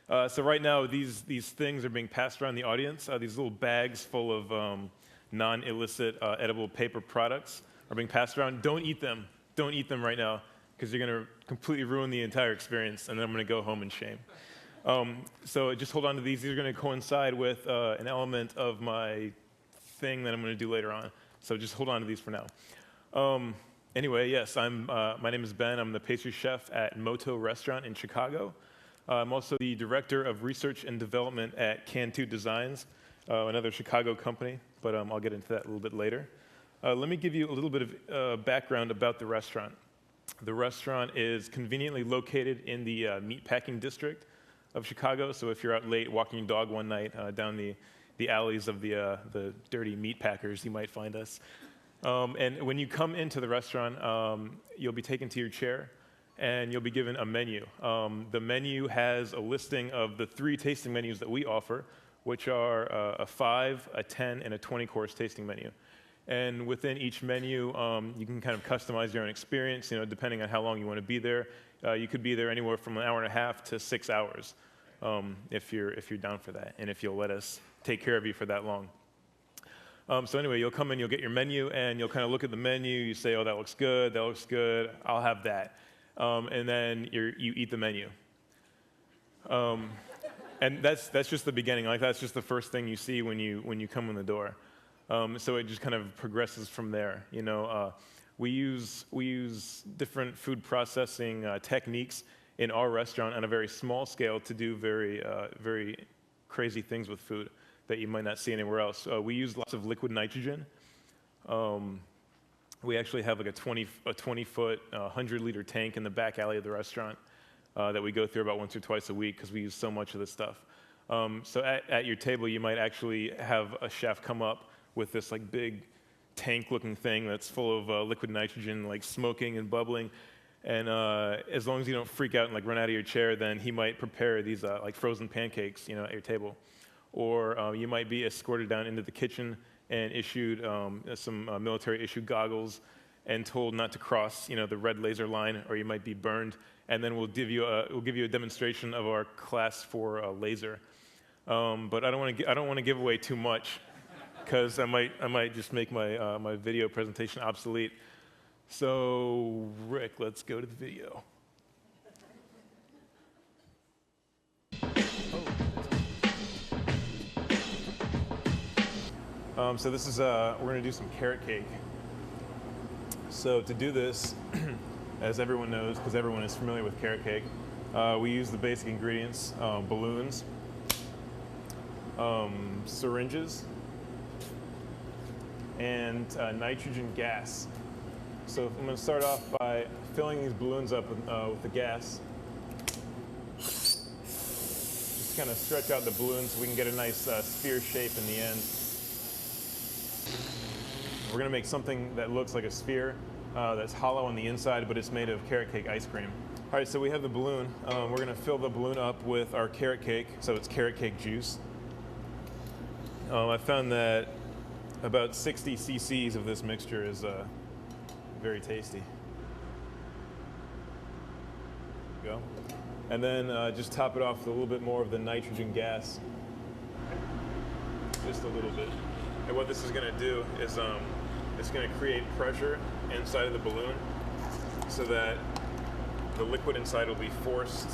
So right now, these things are being passed around the audience. These little bags full of non-illicit edible paper products are being passed around. Don't eat them. Don't eat them right now, because you're going to completely ruin the entire experience, and then I'm going to go home in shame. So just hold on to these. These are going to coincide with an element of my thing that I'm going to do later on. So just hold on to these for now. Anyway, yes, my name is Ben. I'm the pastry chef at Moto Restaurant in Chicago. I'm also the director of research and development at Can2 Designs, another Chicago company, but I'll get into that a little bit later. Let me give you a little bit of background about the restaurant. The restaurant is conveniently located in the meatpacking district of Chicago, so if you're out late walking your dog one night down the alleys of the dirty meat packers, you might find us. And when you come into the restaurant, you'll be taken to your chair, and you'll be given a menu. The menu has a listing of the 3 tasting menus that we offer, which are a 5, a 10, and a 20-course tasting menu. And within each menu, you can kind of customize your own experience, depending on how long you want to be there. You could be there anywhere from 1.5 hours to 6 hours, if you're down for that, and if you'll let us take care of you for that long. So anyway, you'll come in, you'll get your menu, and you'll kind of look at the menu. You say, oh, that looks good, I'll have that. And then you eat the menu. And that's just the beginning. Like, that's just the first thing you see when you come in the door. So it just kind of progresses from there. We use different food processing techniques in our restaurant on a very small scale to do very crazy things with food that you might not see anywhere else. We use lots of liquid nitrogen. We actually have like a 20-foot, 100-liter tank in the back alley of the restaurant that we go through about once or twice a week because we use so much of this stuff. So at your table, you might actually have a chef come up with this like big tank-looking thing that's full of liquid nitrogen, like smoking and bubbling. And as long as you don't freak out and like run out of your chair, then he might prepare these like frozen pancakes, at your table. Or you might be escorted down into the kitchen and issued some military-issued goggles and told not to cross, the red laser line, or you might be burned. And then we'll give you a demonstration of our class 4 laser. But I don't want to give away too much, because I might just make my video presentation obsolete. So Rick, let's go to the video. So this is, we're going to do some carrot cake. So to do this, as everyone knows, because everyone is familiar with carrot cake, we use the basic ingredients: balloons, syringes, and nitrogen gas. So I'm going to start off by filling these balloons up with the gas. Just kind of stretch out the balloons so we can get a nice sphere shape in the end. We're going to make something that looks like a sphere that's hollow on the inside, but it's made of carrot cake ice cream. All right, so we have the balloon. We're going to fill the balloon up with our carrot cake, so it's carrot cake juice. I found that about 60 cc's of this mixture is very tasty. There you go. And then just top it off with a little bit more of the nitrogen gas. Just a little bit. And what this is going to do is it's going to create pressure inside of the balloon so that the liquid inside will be forced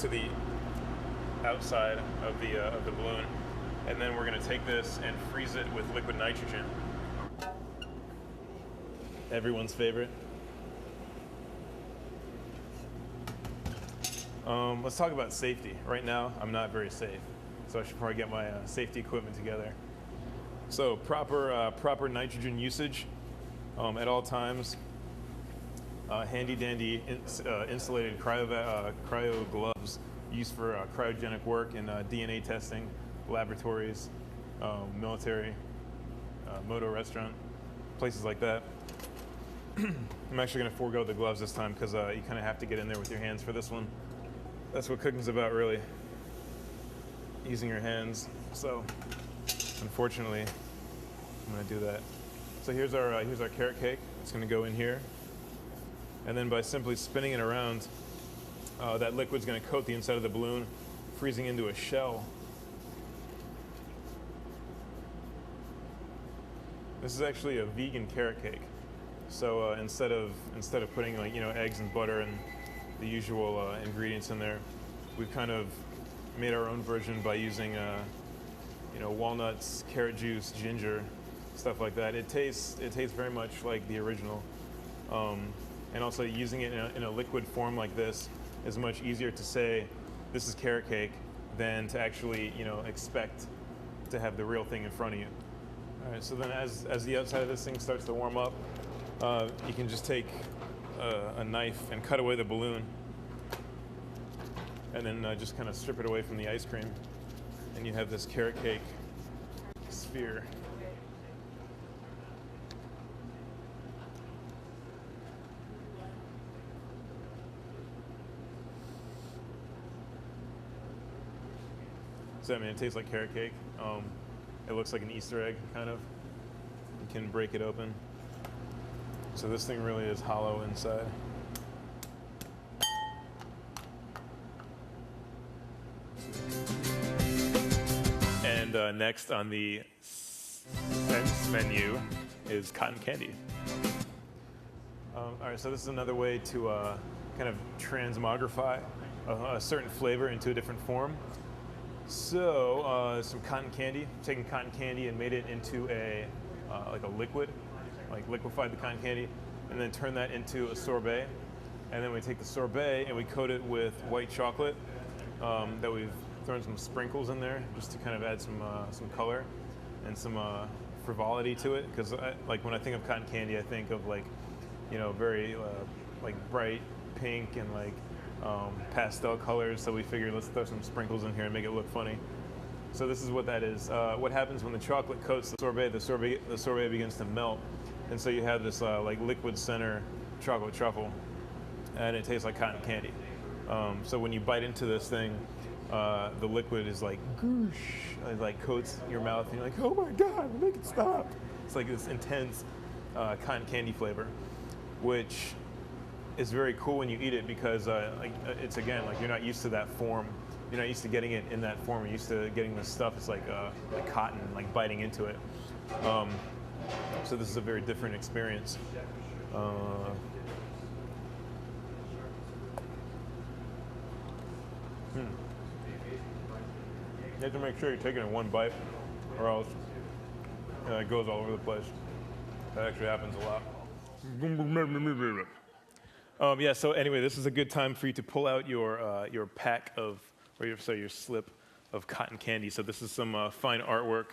to the outside of the balloon. And then we're going to take this and freeze it with liquid nitrogen. Everyone's favorite. Let's talk about safety. Right now, I'm not very safe, so I should probably get my safety equipment together. So proper nitrogen usage at all times. Handy-dandy insulated cryo gloves used for cryogenic work in DNA testing, laboratories, military, Moto Restaurant, places like that. I'm actually going to forego the gloves this time because you kind of have to get in there with your hands for this one. That's what cooking's about, really, using your hands. So unfortunately, I'm going to do that. So here's our carrot cake. It's going to go in here. And then by simply spinning it around, that liquid's going to coat the inside of the balloon, freezing into a shell. This is actually a vegan carrot cake. So instead of putting like eggs and butter and the usual ingredients in there, we've kind of made our own version by using walnuts, carrot juice, ginger, stuff like that. It tastes very much like the original, and also using it in a liquid form like this is much easier to say this is carrot cake than to actually expect to have the real thing in front of you. All right, so then as the outside of this thing starts to warm up, you can just take a knife and cut away the balloon, and then just kind of strip it away from the ice cream, and you have this carrot cake sphere. So I mean, it tastes like carrot cake. It looks like an Easter egg, kind of. You can break it open. So this thing really is hollow inside. And next on the scents menu is cotton candy. All right, so this is another way to kind of transmogrify a certain flavor into a different form. So some cotton candy, taking cotton candy and made it into like a liquid, like liquefied the cotton candy, and then turn that into a sorbet. And then we take the sorbet and we coat it with white chocolate that we've thrown some sprinkles in there just to kind of add some color and some frivolity to it. Because like when I think of cotton candy, I think of like very like bright pink and like pastel colors, so we figured let's throw some sprinkles in here and make it look funny. So this is what that is. What happens when the chocolate coats the sorbet begins to melt, and so you have this like liquid center chocolate truffle, and it tastes like cotton candy. So when you bite into this thing, the liquid is like goosh, it like coats your mouth, and you're like, oh my god, make it stop. It's like this intense cotton candy flavor, which is very cool when you eat it because it's again like you're not used to that form. You're not used to getting it in that form. You're used to getting this stuff. It's like cotton, like biting into it. So this is a very different experience. You have to make sure you're taking it in one bite, or else it goes all over the place. That actually happens a lot. Yeah, so anyway, this is a good time for you to pull out your pack of, or your slip of cotton candy. So this is some fine artwork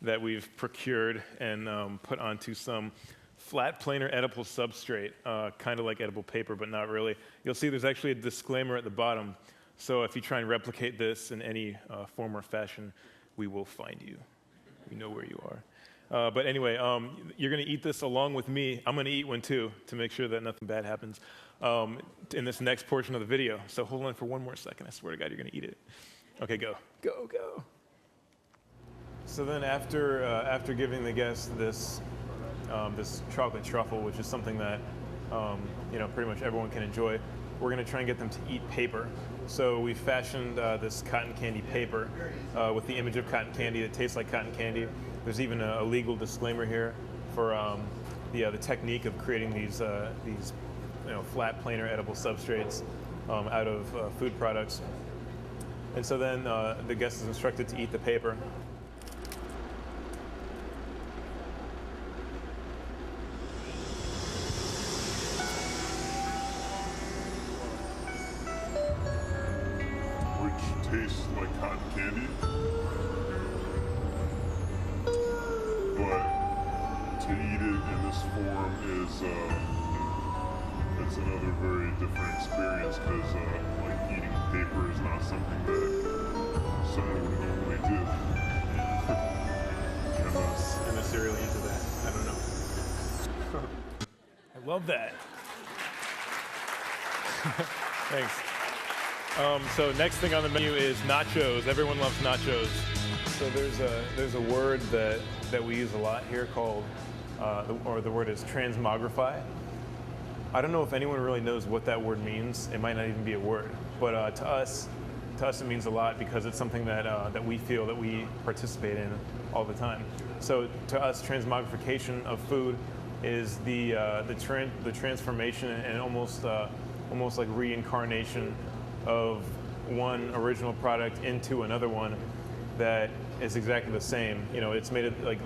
that we've procured and put onto some flat planar edible substrate, kind of like edible paper, but not really. You'll see there's actually a disclaimer at the bottom. So if you try and replicate this in any form or fashion, we will find you. We know where you are. But anyway, you're going to eat this along with me. I'm going to eat one too to make sure that nothing bad happens in this next portion of the video. So hold on for one more second. I swear to God, you're going to eat it. Okay, go. Go, go. So then after giving the guests this chocolate truffle, which is something that pretty much everyone can enjoy, we're going to try and get them to eat paper. So we fashioned this cotton candy paper with the image of cotton candy that tastes like cotton candy. There's even a legal disclaimer here for the technique of creating these flat planar edible substrates out of food products. And so then the guest is instructed to eat the paper. Which tastes like cotton candy, but to eat it in this form is it's another very different experience because like eating paper is not something that someone would normally do. Unless you're really into that. I don't know. I love that. Thanks. So next thing on the menu is nachos. Everyone loves nachos. So there's a word that we use a lot here called, or the word is transmogrify. I don't know if anyone really knows what that word means. It might not even be a word, but to us it means a lot because it's something that we feel that we participate in all the time. So to us, transmogrification of food is the transformation and almost like reincarnation of one original product into another one that is exactly the same. You know, it's made of like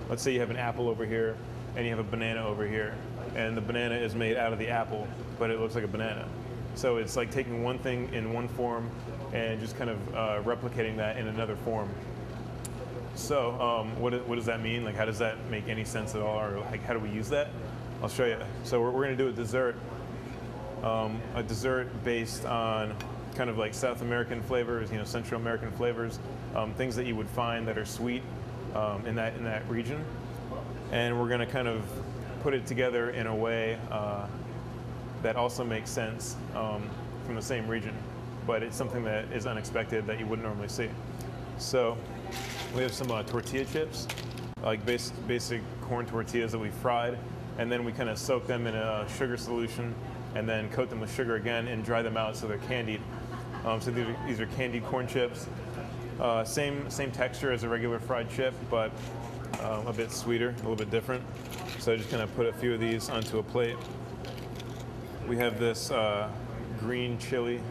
let's say you have an apple over here and you have a banana over here, and the banana is made out of the apple, but it looks like a banana. So it's like taking one thing in one form and just kind of replicating that in another form. So what does that mean? Like, how does that make any sense at all? Or like, how do we use that? I'll show you. So we're going to do a dessert based on kind of like South American flavors, you know, Central American flavors, things that you would find that are sweet in that region. And we're going to kind of put it together in a way that also makes sense from the same region, but it's something that is unexpected that you wouldn't normally see. So we have some tortilla chips, like basic corn tortillas that we fried, and then we kind of soak them in a sugar solution and then coat them with sugar again and dry them out so they're candied. So these are candied corn chips. Same texture as a regular fried chip, but a bit sweeter, a little bit different. So I just kind of put a few of these onto a plate. We have this green chili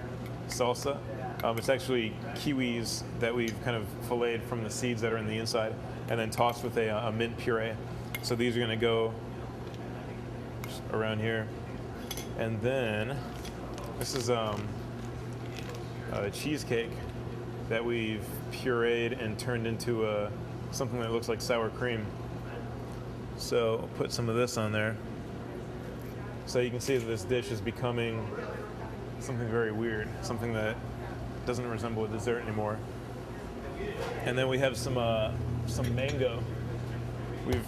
salsa. It's actually kiwis that we've kind of filleted from the seeds that are in the inside and then tossed with a mint puree. So these are going to go just around here. And then this is a cheesecake that we've pureed and turned into something that looks like sour cream. So I'll put some of this on there. So you can see that this dish is becoming something very weird, something that doesn't resemble a dessert anymore. And then we have some mango. We've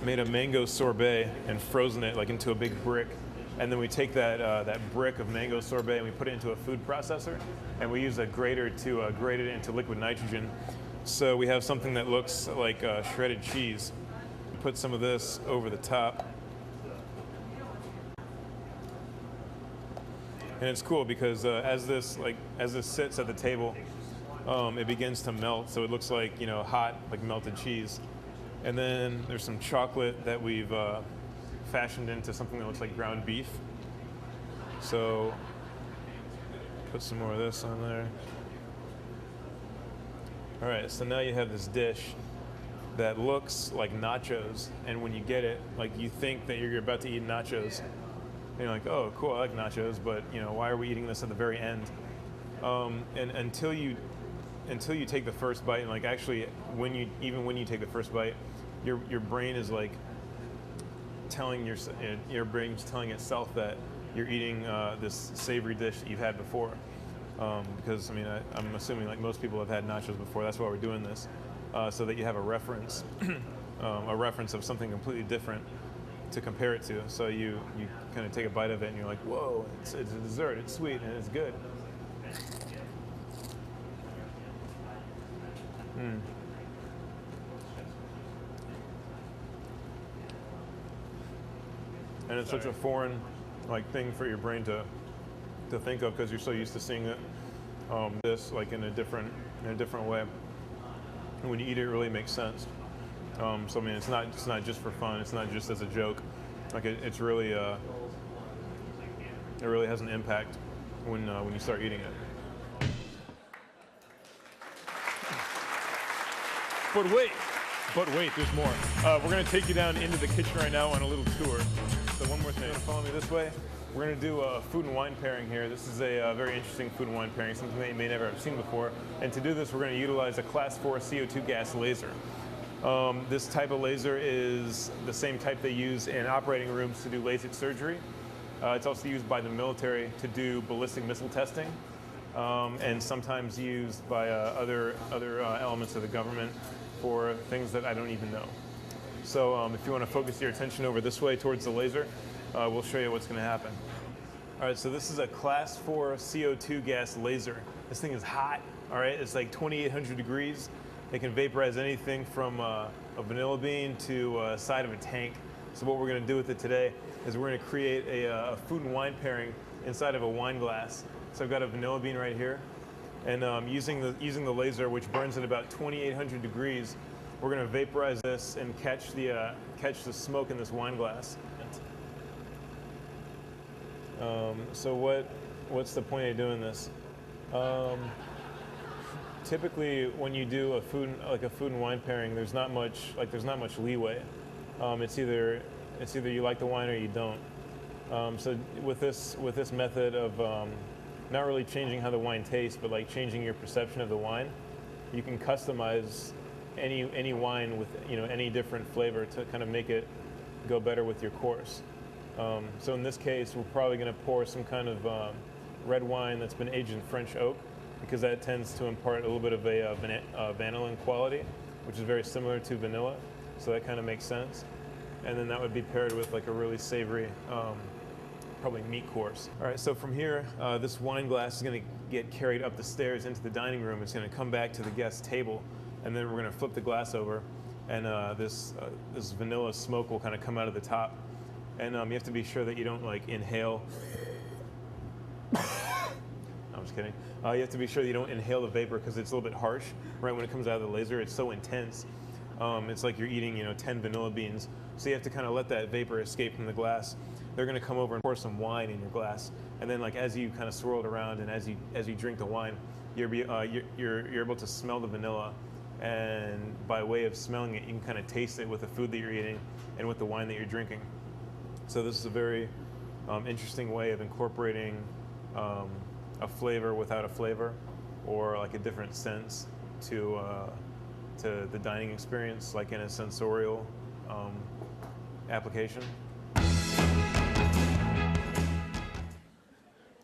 made a mango sorbet and frozen it like into a big brick. And then we take that brick of mango sorbet and we put it into a food processor, and we use a grater to grate it into liquid nitrogen. So we have something that looks like shredded cheese. We put some of this over the top. And it's cool because as this sits at the table, it begins to melt. So it looks like, you know, hot, like melted cheese. And then there's some chocolate that we've fashioned into something that looks like ground beef. So put some more of this on there. All right, so now you have this dish that looks like nachos, and when you get it, like you think that you're about to eat nachos, and you're like, oh, cool, I like nachos, but you know, why are we eating this at the very end? And until you take the first bite, and like actually, when you take the first bite, your brain is like your brain's telling itself that you're eating this savory dish that you've had before. Because I mean, I'm assuming like most people have had nachos before. That's why we're doing this, so that you have a reference, of something completely different to compare it to. So you kind of take a bite of it and you're like, whoa, it's a dessert. It's sweet and it's good. And it's such a foreign like thing for your brain to think of because you're so used to seeing it this like in a different way. And when you eat it, it really makes sense. So I mean, it's not just for fun. It's not just as a joke. Like it's really it really has an impact when you start eating it. But wait, there's more. We're gonna take you down into the kitchen right now on a little tour. So one more thing, follow me this way. We're going to do a food and wine pairing here. This is a very interesting food and wine pairing, something that you may never have seen before. And to do this, we're going to utilize a Class 4 CO2 gas laser. This type of laser is the same type they use in operating rooms to do LASIK surgery. It's also used by the military to do ballistic missile testing, and sometimes used by other elements of the government for things that I don't even know. So if you want to focus your attention over this way towards the laser, we'll show you what's going to happen. All right, so this is a Class 4 CO2 gas laser. This thing is hot, all right? It's like 2,800 degrees. It can vaporize anything from a vanilla bean to a side of a tank. So what we're going to do with it today is we're going to create a food and wine pairing inside of a wine glass. So I've got a vanilla bean right here, and using the laser, which burns at about 2,800 degrees, we're going to vaporize this and catch the smoke in this wine glass. So what's the point of doing this? Typically, when you do a food and wine pairing, there's not much leeway. It's either you like the wine or you don't. So with this method of not really changing how the wine tastes, but like changing your perception of the wine, you can customize any wine with any different flavor to kind of make it go better with your course. So in this case, we're probably going to pour some kind of red wine that's been aged in French oak, because that tends to impart a little bit of a vanillin quality, which is very similar to vanilla. So that kind of makes sense. And then that would be paired with like a really savory, probably meat course. All right, so from here, this wine glass is going to get carried up the stairs into the dining room. It's going to come back to the guest table, and then we're going to flip the glass over, and this vanilla smoke will kind of come out of the top. And you have to be sure that you don't like inhale. I'm just kidding. You have to be sure that you don't inhale the vapor, because it's a little bit harsh right when it comes out of the laser. It's so intense. It's like you're eating 10 vanilla beans. So you have to kind of let that vapor escape from the glass. They're going to come over and pour some wine in your glass, and then like as you kind of swirl it around and as you drink the wine, you're able to smell the vanilla, and by way of smelling it, you can kind of taste it with the food that you're eating and with the wine that you're drinking. So this is a very interesting way of incorporating a flavor without a flavor, or like a different sense to the dining experience, like in a sensorial application.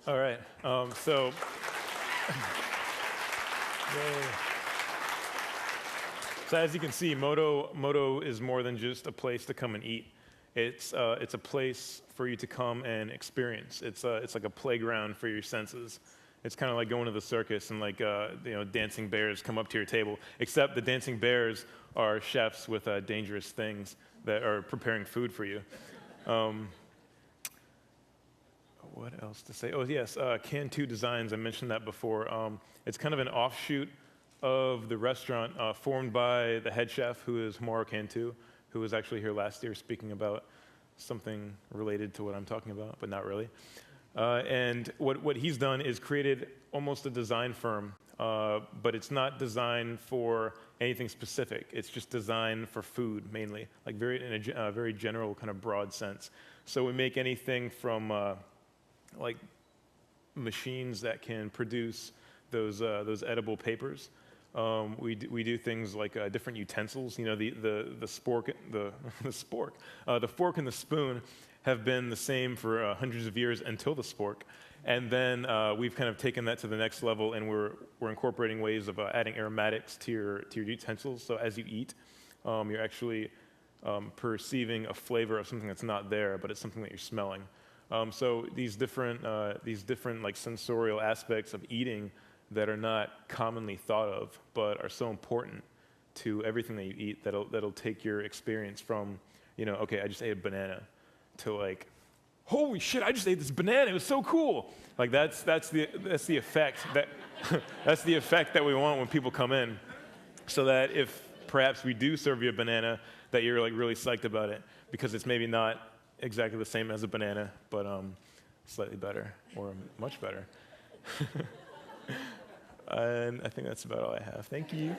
All right, so as you can see, Moto is more than just a place to come and eat. It's a place for you to come and experience. It's like a playground for your senses. It's kind of like going to the circus and like dancing bears come up to your table. Except the dancing bears are chefs with dangerous things that are preparing food for you. What else to say? Oh yes, Cantu Designs. I mentioned that before. It's kind of an offshoot of the restaurant, formed by the head chef, who is Mauro Cantu, who was actually here last year speaking about something related to what I'm talking about, but not really. And what he's done is created almost a design firm, but it's not designed for anything specific. It's just designed for food mainly, like in a very general kind of broad sense. So we make anything from like machines that can produce those edible papers. We do things like different utensils. The spork, the fork and the spoon have been the same for hundreds of years until the spork, and then we've kind of taken that to the next level, and we're incorporating ways of adding aromatics to your utensils. So as you eat, you're actually perceiving a flavor of something that's not there, but it's something that you're smelling. So these different like sensorial aspects of eating that are not commonly thought of, but are so important to everything that you eat, that'll take your experience from, okay, I just ate a banana, to like, holy shit, I just ate this banana, it was so cool. Like that's the effect that that's the effect that we want when people come in, so that if perhaps we do serve you a banana, that you're like really psyched about it, because it's maybe not exactly the same as a banana, but slightly better or much better. And I think that's about all I have. Thank you.